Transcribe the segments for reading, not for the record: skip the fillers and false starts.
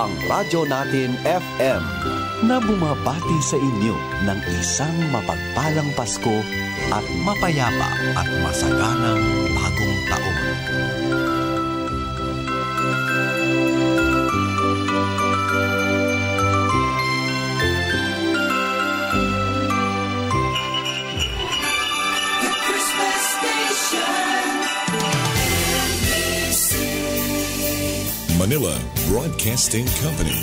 ang Radyo Natin FM na bumabati sa inyo ng isang mapagpalang Pasko at mapayapa at masaganang bagong taon. Manila Broadcasting Company.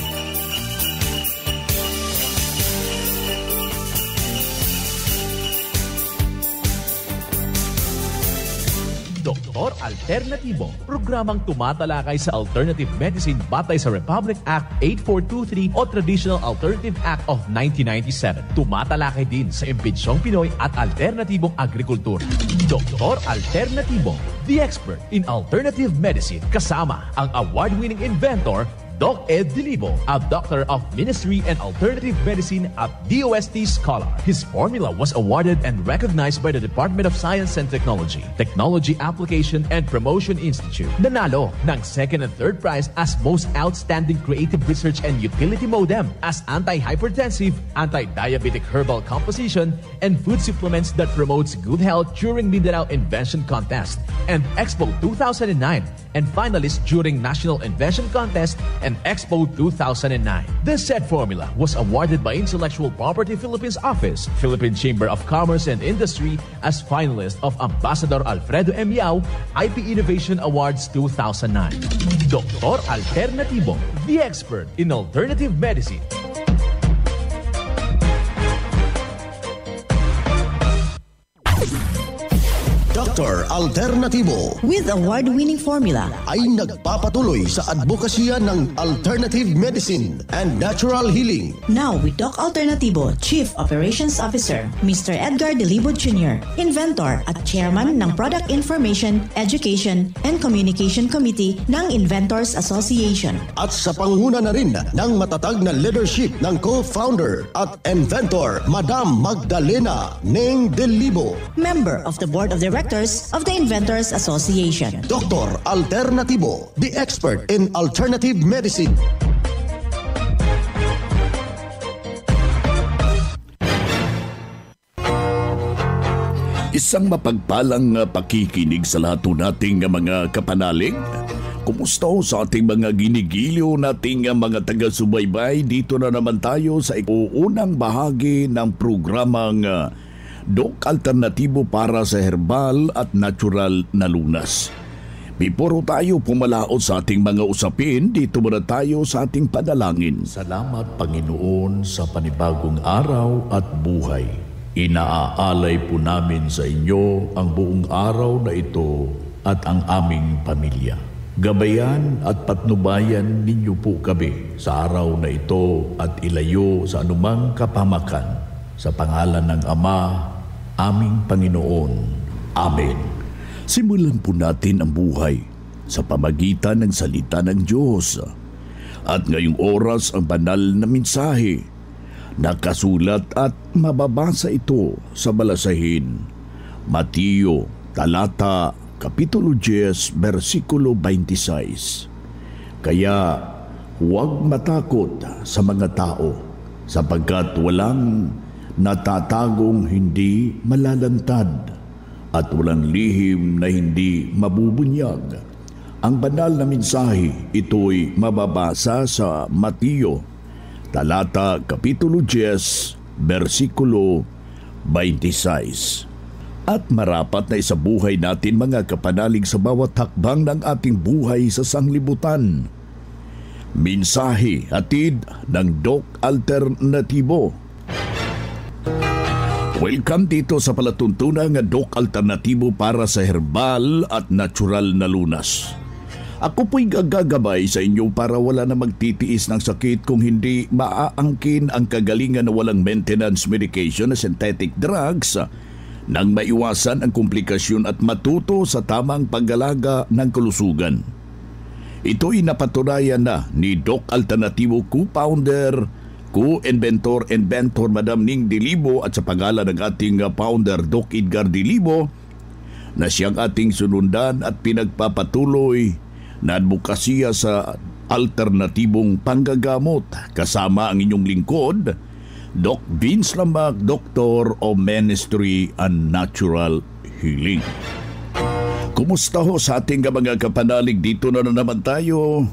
Doktor Alternatibo, programang tumatalakay sa alternative medicine batay sa Republic Act 8423 o Traditional Alternative Act of 1997. Tumatalakay din sa imbitsyong Pinoy at alternatibong agrikultura. Doktor Alternatibo, the expert in alternative medicine, kasama ang award-winning inventor Doc Ed Dilibo, a doctor of ministry and alternative medicine at DOST Scholar. His formula was awarded and recognized by the Department of Science and Technology, Technology Application and Promotion Institute. Nanalo ng second and third prize as Most Outstanding Creative Research and Utility Modem as Anti-Hypertensive, Anti-Diabetic Herbal Composition, and Food Supplements that Promotes Good Health during Mindanao Invention Contest and Expo 2009, and finalist during National Invention Contest and Expo 2009. This said formula was awarded by Intellectual Property Philippines Office, Philippine Chamber of Commerce and Industry as finalist of Ambassador Alfredo M. Yao IP Innovation Awards 2009. Doktor Alternatibo, the expert in alternative medicine. Dr. Alternatibo with award-winning formula ay nagpapatuloy sa advokasya ng alternative medicine and natural healing. Now with Doc Alternatibo, Chief Operations Officer, Mr. Edgar Dilibo Jr., Inventor at Chairman ng Product Information, Education and Communication Committee ng Inventors Association. At sa pangunguna na rin ng matatag na leadership ng co-founder at inventor, Madam Magdalena Neng Dilibo, Member of the Board of Directors of the Inventors Association. Dr. Alternatibo, the expert in alternative medicine. Isang mapagpalang pakikinig sa lahat nating mga kapanalig. Kumusta sa ating mga ginigiliw nating mga taga-subaybay? Dito na naman tayo sa unang bahagi ng programang Doc Alternatibo para sa herbal at natural na lunas. Before tayo pumalaot sa ating mga usapin, dito muna tayo sa ating panalangin. Salamat Panginoon sa panibagong araw at buhay. Inaaalay po namin sa inyo ang buong araw na ito at ang aming pamilya. Gabayan at patnubayan ninyo po kami sa araw na ito at ilayo sa anumang kapamakan. Sa pangalan ng Ama, aming Panginoon. Amen. Simulan po natin ang buhay sa pamagitan ng salita ng Diyos. At ngayong oras ang banal na mensahe. Nakasulat at mababasa ito sa balasahin. Mateo, talata, kapitulo 10, versikulo 26. Kaya huwag matakot sa mga tao, sapagkat walang natatagong hindi malalantad at walang lihim na hindi mabubunyag. Ang banal na mensahe ito'y mababasa sa Mateo, talata, kapitulo 10, versikulo 26. At marapat na isabuhay natin mga kapanalig sa bawat hakbang ng ating buhay sa sanglibutan. Mensahe hatid ng Doc Alternatibo. Welcome dito sa palatuntunang Doc Alternatibo para sa herbal at natural na lunas. Ako po'y gagagabay sa inyo para wala na magtitiis ng sakit kung hindi maaangkin ang kagalingan na walang maintenance medication na synthetic drugs nang maiwasan ang komplikasyon at matuto sa tamang paggalaga ng kalusugan. Ito'y napatunayan na ni Doc Alternatibo co-founder, co-inventor, Madam Ning Dilibo at sa pangalan ng ating founder Doc Edgar Dilibo na siyang ating sunundan at pinagpapatuloy na advokasya sa alternatibong panggagamot. Kasama ang inyong lingkod, Doc Vince Lambak, Doctor of Ministry and Natural Healing. Kumusta ho sa ating mga kapanalig? Dito na naman tayo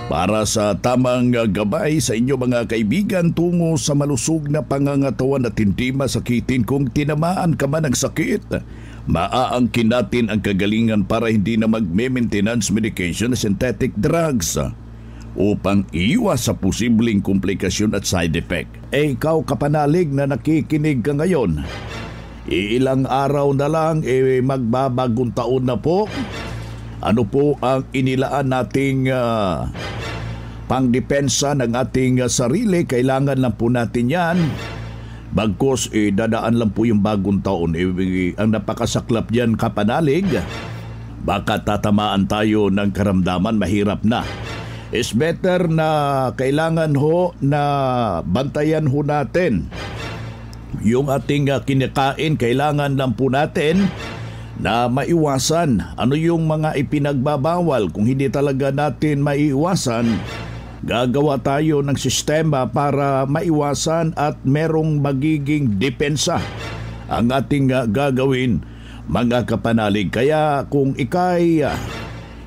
para sa tamang gabay sa inyo mga kaibigan tungo sa malusog na pangangatawan at hindi masakitin. Kung tinamaan ka man ng sakit, maaangkin natin ang kagalingan para hindi na mag-maintenance medication na synthetic drugs upang iwas sa posibleng komplikasyon at side effect. Ikaw kapanalig na nakikinig ka ngayon, ilang araw na lang magbabagong taon na po. Ano po ang inilaan nating pangdepensa ng ating sarili? Kailangan lang po natin yan. Bagkos dadaan lang po yung bagong taon. Ang napakasaklap dyan kapanalig, baka tatamaan tayo ng karamdaman, mahirap na. It's better na kailangan ho na bantayan ho natin yung ating kinakain. Kailangan lang po natin na maiwasan ano yung mga ipinagbabawal. Kung hindi talaga natin maiwasan, gagawa tayo ng sistema para maiwasan at merong magiging depensa ang ating gagawin mga kapanalig. Kaya kung ikay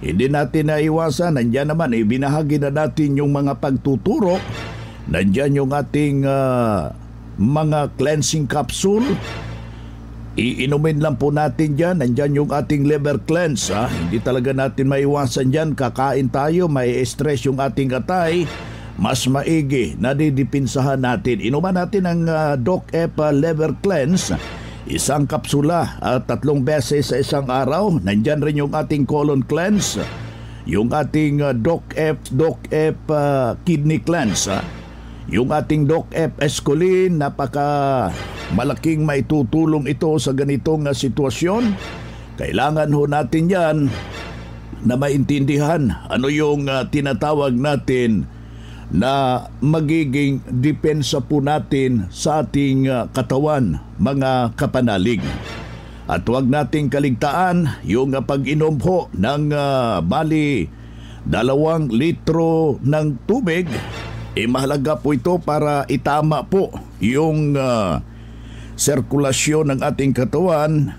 hindi natin naiwasan, nandiyan naman binahagi na natin yung mga pagtuturo. Nandiyan yung ating mga cleansing capsule. Iinumin lang po natin dyan. Nandyan yung ating liver cleanse. Hindi talaga natin maiwasan dyan. Kakain tayo, may stress yung ating atay. Mas maigi, nadidipinsahan natin. Inuman natin ang Doc F liver cleanse. Isang kapsula at 3 beses sa isang araw. Nandyan rin yung ating colon cleanse. Yung ating Doc F kidney cleanse. Yung ating Doc F Escolin, napaka malaking maitutulong ito sa ganitong sitwasyon. Kailangan ho natin yan na maintindihan ano yung tinatawag natin na magiging depensa po natin sa ating katawan, mga kapanalig. At huwag nating kaligtaan yung pag-inom ho ng bali 2 litro ng tubig. Mahalaga po ito para itama po yung sirkulasyon ng ating katawan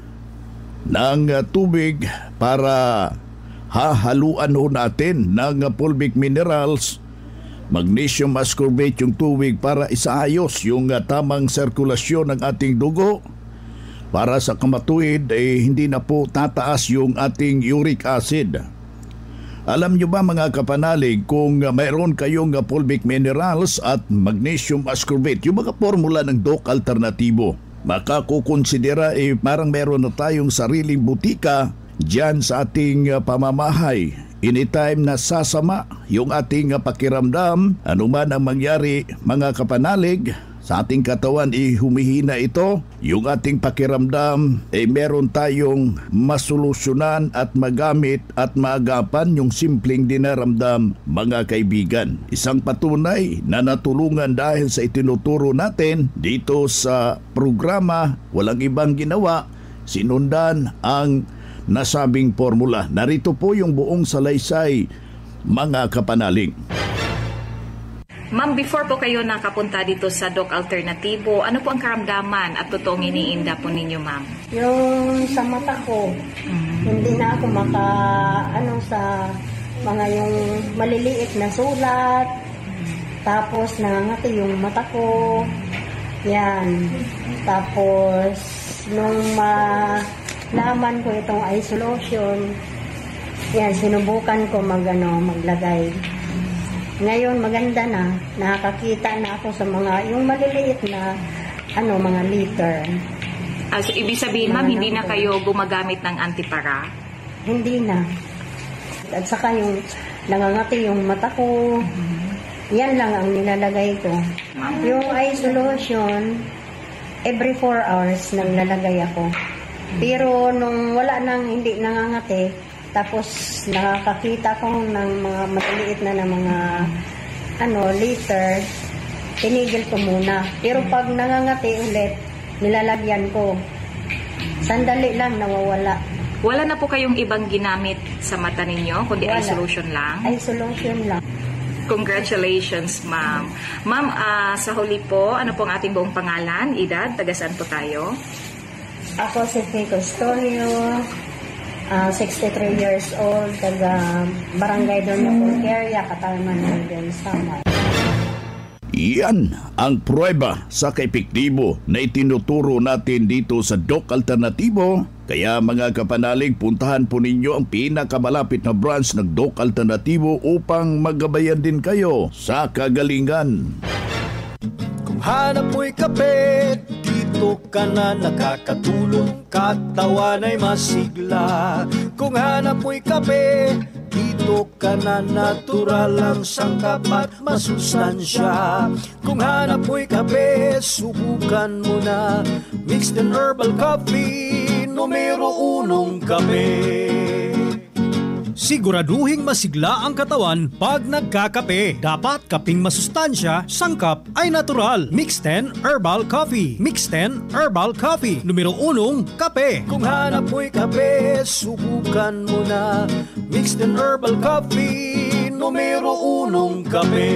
ng tubig, para hahaluan ho natin ng fulvic minerals, magnesium ascorbate yung tubig para isaayos yung tamang sirkulasyon ng ating dugo, para sa kamatuwid hindi na po tataas yung ating uric acid. Alam nyo ba mga kapanalig, kung mayroon kayong fulvic minerals at magnesium ascorbate, yung mga formula ng Doc Alternatibo, makakukonsidera parang meron na tayong sariling butika dyan sa ating pamamahay. Anytime na sasama yung ating pakiramdam, anuman ang mangyari mga kapanalig, sa ating katawan humihina ito, yung ating pakiramdam meron tayong masolusyonan at magamit at maagapan yung simpleng dinaramdam mga kaibigan. Isang patunay na natulungan dahil sa itinuturo natin dito sa programa. Walang ibang ginawa, sinundan ang nasabing formula. Narito po yung buong salaysay mga kapanalig. Ma'am, before po kayo nakapunta dito sa Doc Alternatibo, ano po ang karamdaman at totoong iniinda po ninyo, ma'am? Yung sa mata ko, hindi na ako sa mga yung maliliit na sulat, tapos nangangati yung mata ko, yan. Tapos, nung malaman ko itong eye solution, yan, sinubukan ko maglagay. Ngayon maganda na, nakakita na ako sa mga yung maliliit na mga liter. So, ibig sabihin, ma'am, hindi na kayo gumagamit ng antipara? Hindi na. At saka yung nangangati yung mata ko, yan lang ang nilalagay ko. Yung eye solution, every 4 hours naglalagay ako. Pero nung wala nang hindi nangangati, tapos nakakakita ko ng mga maliliit na mga liter, tinigil ko muna. Pero pag nangangati ulit, nilalagyan ko. Sandali lang, nawawala. Wala na po kayong ibang ginamit sa mata ninyo, kundi eye solution lang? Eye solution lang. Congratulations, ma'am. Ma'am, sa huli po, ano po ang ating buong pangalan, edad, taga saan po tayo? Ako si Faye Custonio, 63 years old, taga Barangay Doña Pulqueria, Katarman, Northern Samar. Iyan ang pruweba sa kaepektibo na itinuturo natin dito sa Doc Alternatibo. Kaya mga kapanalig, puntahan po ninyo ang pinakamalapit na branch ng Doc Alternatibo upang magabayan din kayo sa kagalingan. Kung hanap mo'y kape, dito ka na nakakatulong, katawan ay masigla. Kung hanap mo'y kape, dito ka na natural ang sangkap at masustansya. Kung hanap mo'y kape, subukan mo na mixed and herbal coffee, numero 1 kape. Siguraduhing masigla ang katawan pag nagkakape. Dapat kaping masustansya, sangkap ay natural. Mixed 10 Herbal Coffee. Mixed 10 Herbal Coffee. Numero 1, kape. Kung hanap mo'y kape, subukan mo na Mixed 10 Herbal Coffee. Numero 1, kape.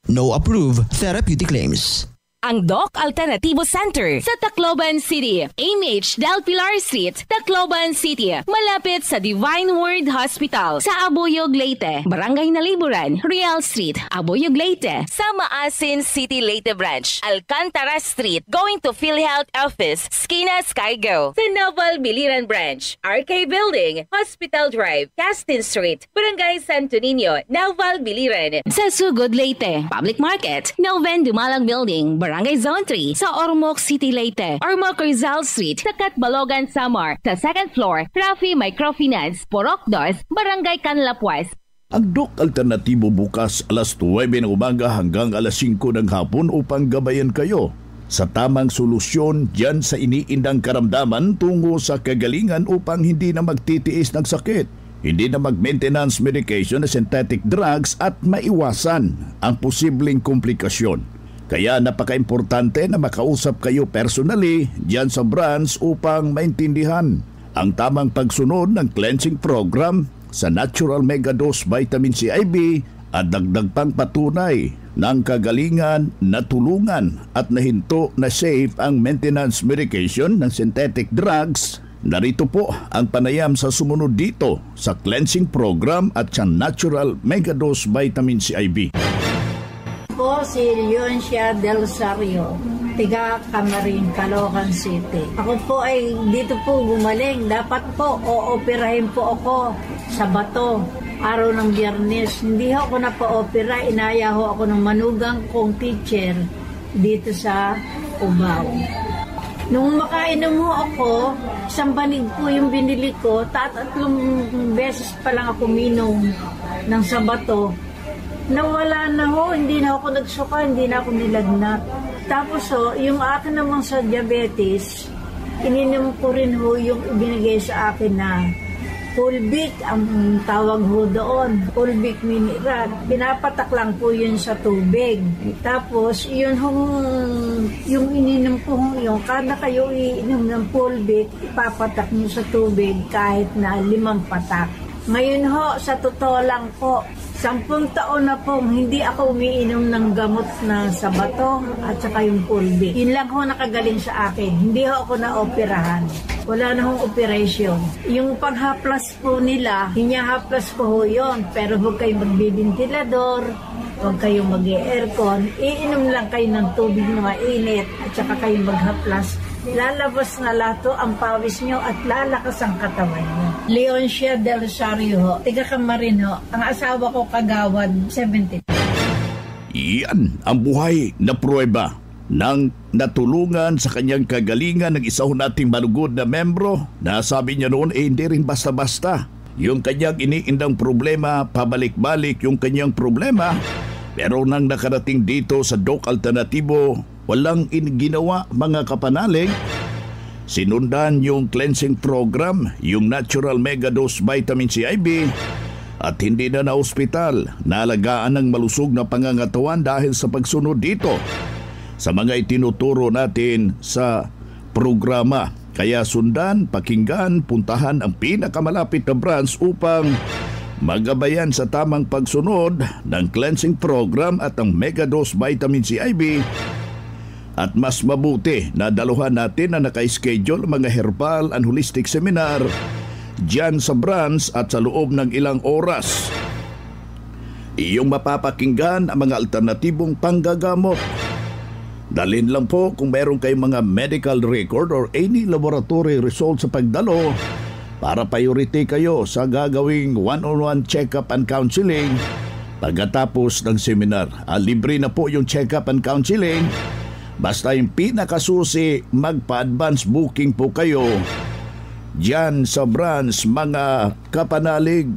No approved therapeutic claims. Ang Doc Alternativo Center sa Tacloban City, AMH Del Pilar Street, Tacloban City, malapit sa Divine Word Hospital sa Abuyog, Leyte, Barangay Naliburan, Real Street, Abuyog, Leyte, sa Maasin City, Leyte Branch, Alcantara Street, going to PhilHealth Office, Skina Skygo, sa Naval Biliran Branch, RK Building, Hospital Drive, Castin Street, Barangay Santo Niño, Naval Biliran, sa Sugod, Leyte, Public Market, Noven Dumalang Building, Barangay Zone 3 sa Ormoc City, Leyte. Ormoc Rizal Street sa Catbalogan, Samar. Sa second floor, Rafi Microfinance, Porok 2, Barangay Canlapuas. Ang Doc Alternatibo bukas alas 9 ng umaga hanggang alas 5 ng hapon upang gabayan kayo sa tamang solusyon dyan sa iniindang karamdaman tungo sa kagalingan upang hindi na magtitiis ng sakit, hindi na mag-maintenance medication na synthetic drugs at maiwasan ang posibleng komplikasyon. Kaya napaka-importante na makausap kayo personally diyan sa branch upang maintindihan ang tamang pagsunod ng cleansing program sa Natural Mega Dose Vitamin C IV at dagdag pang patunay ng kagalingan, natulungan at nahinto na safe ang maintenance medication ng synthetic drugs. Narito po ang panayam sa sumunod dito sa cleansing program at sa Natural Mega Dose Vitamin C IV. Po si Leoncia Del Sario, tiga Camarin, Caloocan City. Ako po ay dito po gumaling. Dapat po ooperahin po ako sa bato araw ng Biyernes. Hindi ako na pa-opera, inaya ho ako ng manugang kong teacher dito sa Cubao. Nung makainom ho ako, isang banig po yung binili ko, tatlong beses pa lang ako minom ng sabato. Nawala na ho, hindi na ako nagsuka, hindi na ako nilagnat. Tapos yung akin naman sa diabetes, ininom ko rin ho yung ibinigay sa akin na Fulvic, ang tawag ho doon, Fulvic Mineral. Pinapatak lang po yun sa tubig. Tapos yun yung ininom ko yung kada kayo iinom ng Fulvic, ipapatak nyo sa tubig kahit na 5 patak. Ngayon ho, sa totoo lang po, 10 taon na pong hindi ako umiinom ng gamot na sa bato at saka yung Fulvic. Yun lang ho nakagaling sa akin. Hindi ho ako na-operahan. Wala na hong operation. Yung panghaplas po nila, hinyahaplas po ho yun. Pero huwag kayong magbibintilador, huwag kayong mag-aircon. Iinom lang kayo ng tubig na mainit at saka kayong maghaplas. Lalabas na lato ang pawis nyo at lalakas ang katawan nyo. Leoncia Del Sario ho, tiga Camarin ho. Ang asawa ko kagawad, 70. Iyan ang buhay na pruweba ng natulungan sa kanyang kagalingan ng isa nating malugod na membro na sabi niya noon hindi rin basta-basta. Yung kanyang iniindang problema, pabalik-balik yung kanyang problema. Pero nang nakarating dito sa Doc Alternatibo, walang ginawa mga kapanalig. Sinundan yung cleansing program, yung Natural Mega Dose Vitamin C IV at hindi na na-ospital. Naalagaan ng malusog na pangangatawan dahil sa pagsunod dito sa mga itinuturo natin sa programa. Kaya sundan, pakinggan, puntahan ang pinakamalapit na branch upang Magabayan sa tamang pagsunod ng cleansing program at ang Megadose Vitamin C IV. At mas mabuti na daluhan natin na naka-schedule mga herbal and holistic seminar diyan sa branch at sa loob ng ilang oras. Iyong mapapakinggan ang mga alternatibong panggagamot. Dalhin lang po kung meron kayong mga medical record or any laboratory result sa pagdalo para priority kayo sa gagawing one-on-one check-up and counseling pagkatapos ng seminar. Libre na po yung check-up and counseling. Basta yung pinakasusi, magpa-advance booking po kayo diyan sa branch mga kapanalig.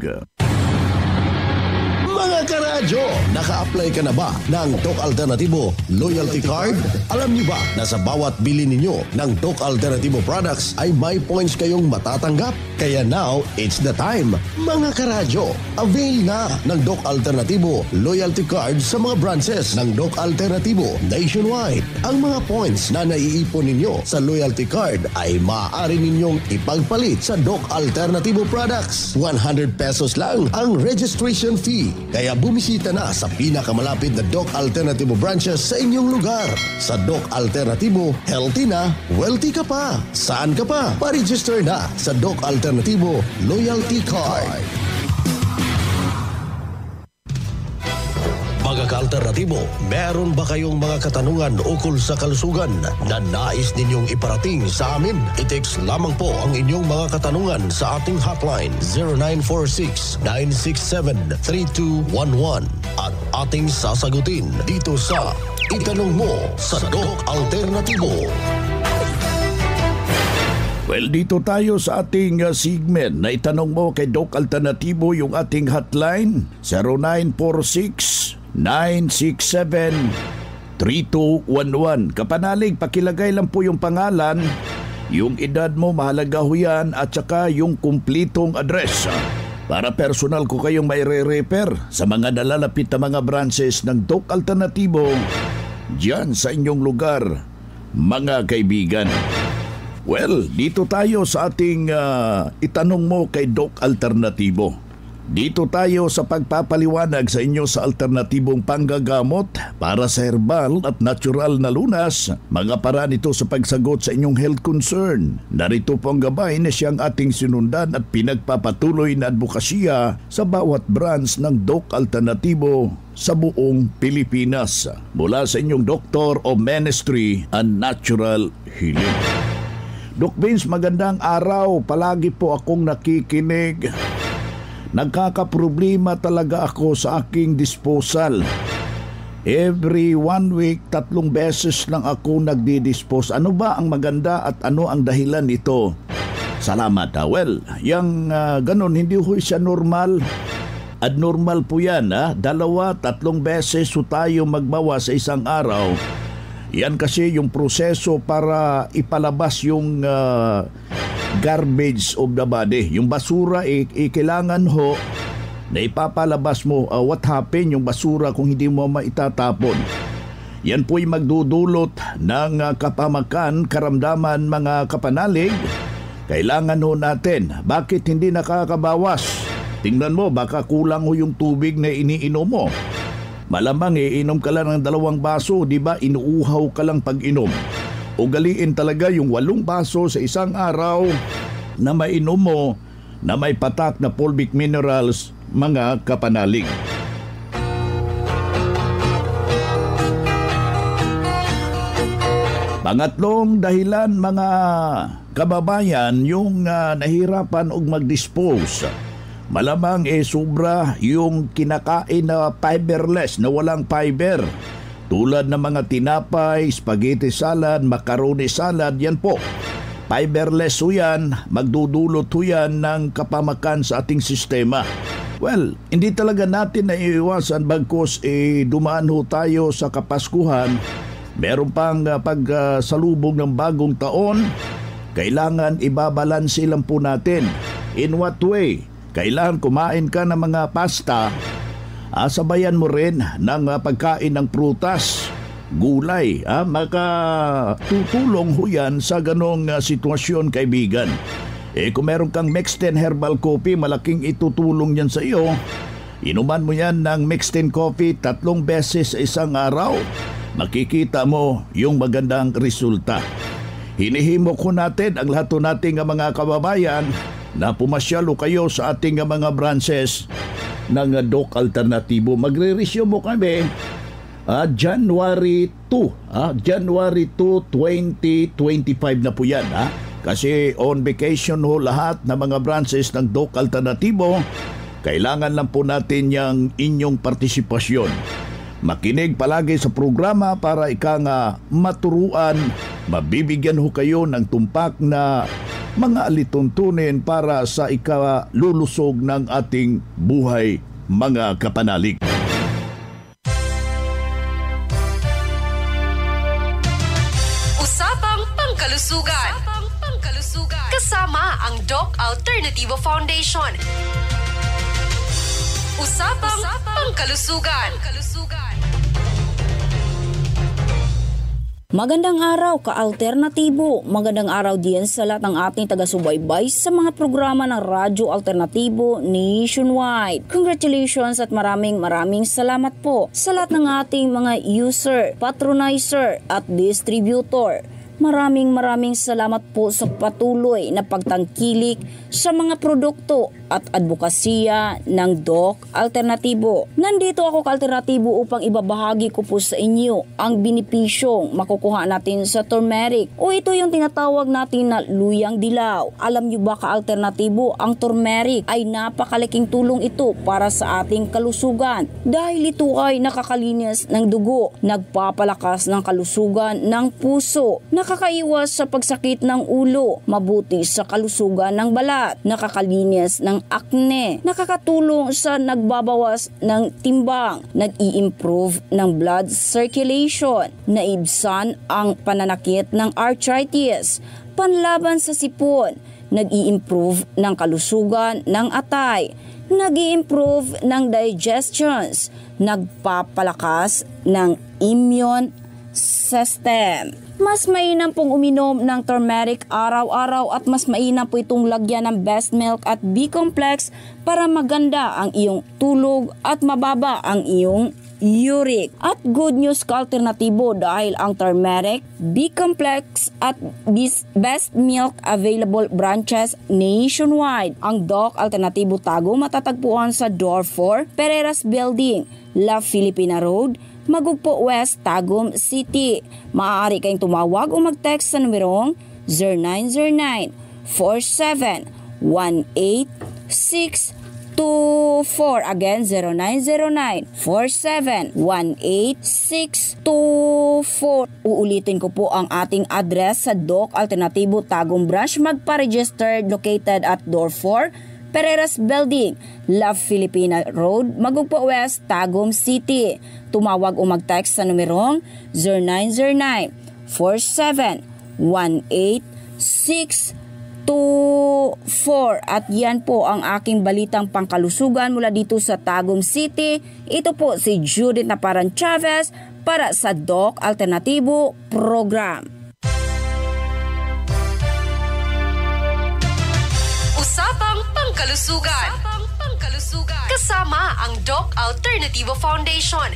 Mga karadyo, naka-apply ka na ba ng Doc Alternativo Loyalty Card? Alam niyo ba na sa bawat bili ninyo ng Doc Alternativo products ay may points kayong matatanggap? Kaya now, it's the time. Mga karadyo, avail na ng Doc Alternativo Loyalty Card sa mga branches ng Doc Alternativo nationwide. Ang mga points na naiipon ninyo sa Loyalty Card ay maaari ninyong ipagpalit sa Doc Alternativo products. 100 pesos lang ang registration fee. Kaya bumisita na sa pinakamalapit na Doc Alternativo branches sa inyong lugar. Sa Doc Alternativo, healthy na, wealthy ka pa. Saan ka pa? Pa-register na sa Doc Alternativo Loyalty Card. Mga ka-alternatibo, meron ba kayong mga katanungan ukol sa kalusugan na nais ninyong iparating sa amin? I-text lamang po ang inyong mga katanungan sa ating hotline 0946-967-3211 at ating sasagutin dito sa Itanong Mo sa Doc Alternatibo. Well, dito tayo sa ating segment na Itanong Mo kay Doc Alternatibo, yung ating hotline 0946-967-3211. Kapanalig, pakilagay lang po yung pangalan, yung edad mo, mahalaga ho yan, at saka yung kumplitong address para personal ko kayong maire-refer sa mga nalalapit na mga branches ng Doc Alternativo diyan sa inyong lugar, mga kaibigan. Well, dito tayo sa ating Itanong Mo kay Doc Alternativo. Dito tayo sa pagpapaliwanag sa inyo sa alternatibong panggagamot para sa herbal at natural na lunas, mga paraan ito sa pagsagot sa inyong health concern. Narito po ang gabay na siyang ating sinundan at pinagpapatuloy na advokasya sa bawat branch ng Doc Alternativo sa buong Pilipinas. Mula sa inyong Doctor of Ministry and Natural Healing. Doc Vince, magandang araw. Palagi po akong nakikinig. Nagkakaproblema talaga ako sa aking disposal. Every 1 week, 3 beses lang ako nagdi-dispose. Ano ba ang maganda at ano ang dahilan nito? Salamat. Well, yung ganun, hindi ho siya normal. Abnormal po yan. 2, 3 beses so tayo magbawa sa isang araw. Yan kasi yung proseso para ipalabas yung garbage of the body. Yung basura, kailangan ho na ipapalabas mo what happened yung basura kung hindi mo maitatapon. Yan po'y magdudulot ng kapamakan, karamdaman, mga kapanalig. Kailangan ho natin. Bakit hindi nakakabawas? Tingnan mo, baka kulang ho yung tubig na iniinom mo. Malamang iinom ka lang ng 2 baso, di ba? Inuuhaw ka lang pag-inom. Ugaliin talaga yung 8 baso sa isang araw na mainom mo na may patak na fulvic minerals, mga kapanalig. Pangatlong dahilan, mga kababayan, yung nahirapan og mag-dispose. Malamang sobra yung kinakain na fiberless, na walang fiber. Tulad ng mga tinapay, spaghetti salad, macaroni salad, yan po. Fiberless ho yan, magdudulot ho yan ng kapamakan sa ating sistema. Well, hindi talaga natin naiiwasan bagkus dumaan ho tayo sa Kapaskuhan. Meron pang pagsalubog ng bagong taon. Kailangan ibabalanse lang po natin. In what way? Kailangan kumain ka ng mga pasta, sabayan mo rin ng pagkain ng prutas, gulay. Makatutulong ho yan sa ganong sitwasyon, kaibigan. Kung meron kang Mexten Herbal Coffee, malaking itutulong yan sa iyo. Inuman mo yan ng Mexten Coffee 3 beses sa isang araw. Makikita mo yung magandang resulta. Hinihimo ko natin ang lahat nating mga kababayan na pumasyalo kayo sa ating mga branches ng Doc Alternativo. Magre-resume kami January 2, 2025 na po yan. Kasi on vacation ho lahat ng mga branches ng Doc Alternativo. Kailangan lang po natin yung inyong partisipasyon. Makinig palagi sa programa para maturuan, mabibigyan ho kayo ng tumpak na mga alituntunin para sa ikalulusog ng ating buhay, mga kapanalig. Usapang Pangkalusugan. Kasama ang Doc Alternativo Foundation. Usapang Pangkalusugan. Magandang araw, ka-alternatibo. Magandang araw din sa lahat ng ating taga-subaybay sa mga programa ng Radyo Alternatibo nationwide. Congratulations at maraming salamat po sa lahat ng ating mga user, patronizer at distributor. Maraming salamat po sa patuloy na pagtangkilik sa mga produkto at advokasya ng Doc Alternativo. Nandito ako, ka-alternatibo, upang ibabahagi ko po sa inyo ang benepisyong makukuha natin sa turmeric o ito yung tinatawag natin na luyang dilaw. Alam nyo ba, ka-alternatibo, ang turmeric ay napakalaking tulong ito para sa ating kalusugan dahil ito ay nakakalinis ng dugo, nagpapalakas ng kalusugan ng puso, nakakaiwas sa pagsakit ng ulo, mabuti sa kalusugan ng balat, nakakalinis ng acne, nakakatulong sa nagbabawas ng timbang, nag-i-improve ng blood circulation, naibsan ang pananakit ng arthritis, panlaban sa sipon, nag-i-improve ng kalusugan ng atay, nag-i-improve ng digestions, nagpapalakas ng immune system. Mas mainam pong uminom ng turmeric araw-araw at mas mainam po itong lagyan ng Best Milk at B-Complex para maganda ang iyong tulog at mababa ang iyong uric. At good news, ka-alternatibo, dahil ang turmeric, B-Complex at Best Milk available branches nationwide. Ang Doc Alternativo Tago matatagpuan sa Door 4, Pereiras Building, La Filipina Road, Magugpo West, Tagum City. Maaari kayong tumawag o mag-text sa numerong 0909-4718-624. Again, 0909-4718-624. Uulitin ko po ang ating address sa Doc Alternativo Tagum Branch. Magpa-registered, located at Door 4, Pereiras Building, La Filipina Road, Magugpo West, Tagum City. Tumawag o mag-text sa numerong 0917-18-624. At yan po ang aking balitang pangkalusugan mula dito sa Tagum City. Ito po si Judith Naparan Chavez para sa Doc Alternativo Program. Usapang Pangkalusugan. Kasama ang Doc Alternativo Foundation.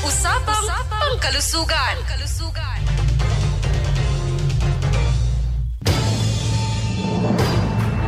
Usapang Pangkalusugan.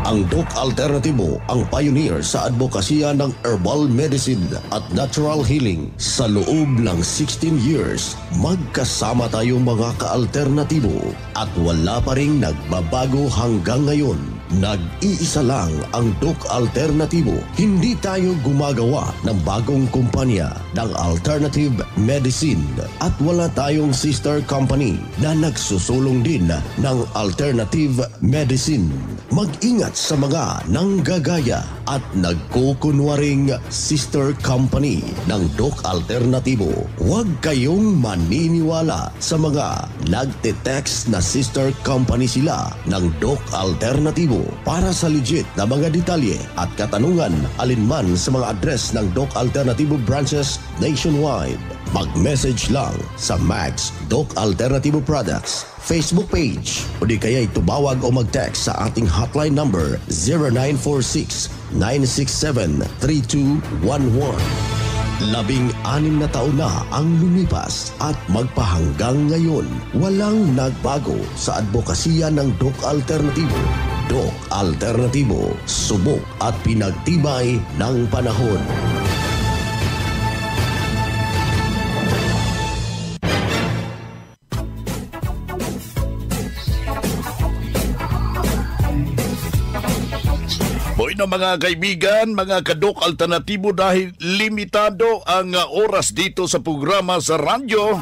Ang Doc Alternativo ang pioneer sa advokasya ng herbal medicine at natural healing. Sa loob ng 16 years, magkasama tayong mga ka-alternatibo at wala pa ring nagbabago hanggang ngayon. Nag-iisa lang ang Doc Alternativo. Hindi tayo gumagawa ng bagong kumpanya ng alternative medicine at wala tayong sister company na nagsusulong din ng alternative medicine. Mag-ingat sa mga nanggagaya at nagkukunwaring sister company ng Doc Alternativo. Huwag kayong maniniwala sa mga nagte-text na sister company sila ng Doc Alternativo. Para sa legit na mga detalye at katanungan alinman sa mga address ng Doc Alternativo branches nationwide, Mag-message lang sa Max Doc Alternativo Products Facebook page o di kaya itubawag o mag-text sa ating hotline number 0946-967-3211. 16 na taon na ang lumipas at magpahanggang ngayon, walang nagbago sa advokasya ng Doc Alternativo. Doc Alternativo, subok at pinagtibay ng panahon. Hoy na mga kaibigan, mga ka-Doc Alternatibo, dahil limitado ang oras dito sa programa sa radyo,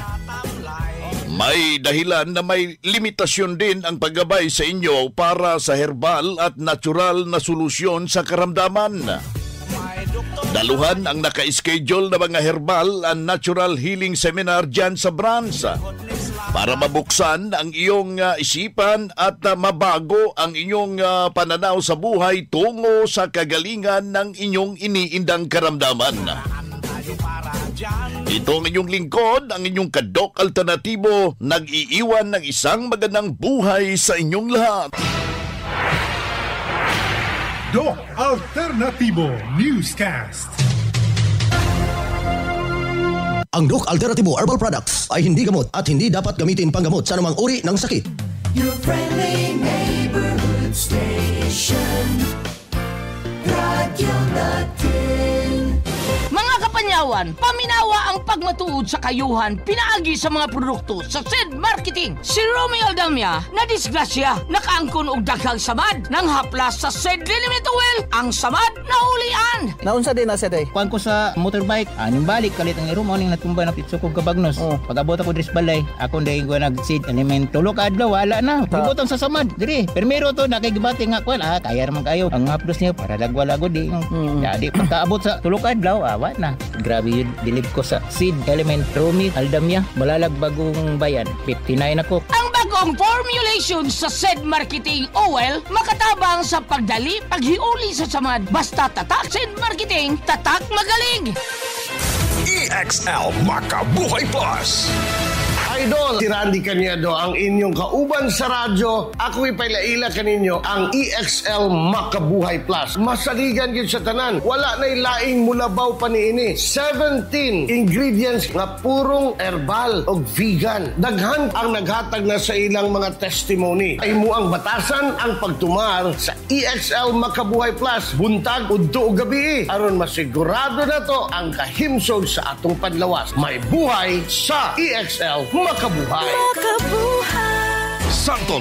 may dahilan na may limitasyon din ang paggabay sa inyo para sa herbal at natural na solusyon sa karamdaman. Daluhan ang naka-schedule na mga herbal and natural healing seminar dyan sa branch para mabuksan ang iyong isipan at mabago ang inyong pananaw sa buhay tungo sa kagalingan ng inyong iniindang karamdaman. Ito ang inyong lingkod, ang inyong ka-Doc Alternatibo, nag-iiwan ng isang magandang buhay sa inyong lahat. Doc Alternativo Newscast. Ang Doc Alternativo Herbal Products ay hindi gamot at hindi dapat gamitin panggamot sa anumang uri ng sakit. Your friendly neighborhood station, Radio Natin. Mga kapanyawan, paminawa ang pagmatuod sa kayuhan pinaagi sa mga produkto sa Sid Marketing. Si Romy Aldamia na disgrasya nakaangkon og daghang samad nang haplas sa Sid Liniment Oil ang samad na ulian. Naunsa din na Sid eh. Kuan ko sa motorbike, aning balik kalit ang iro mo ning natumba na pitso kog kabagnos. Pag-abot ako dris balay, ako nday ko nag Sid Element tulo ka adlaw wala na. Gibutang sa samad diri. Primero to nakigibati nga kwan kaya man kayo ang haplos niya para lagwalagod di. Jadi pagkaabot sa tulo ka adlaw awa na. Grabe yun, dilib ko sa Seed Element Romy Aldamia, Malalag Bagong Bayan, 59 ako. Ang bagong formulation sa Seed Marketing Oil, makatabang sa pagdali, paghiuli sa samad. Basta tatak Seed Marketing, tatak magaling! EXL Makabuhay Plus. Idol, si Randy Cañedo ang inyong kauban sa radyo. Ako'y pailaila kaninyo ang EXL Makabuhay Plus. Masaligan yun sa tanan. Wala na'y laing mulabaw pa niini. 17 ingredients nga purong herbal o vegan. Daghan ang naghatag na sa ilang mga testimony. Ay mo ang batasan ang pagtumar sa EXL Makabuhay Plus. Buntag, udto o gabi. Aron masigurado na to ang kahimsog sa atong panlawas. May buhay sa EXL Makabuhay. Santo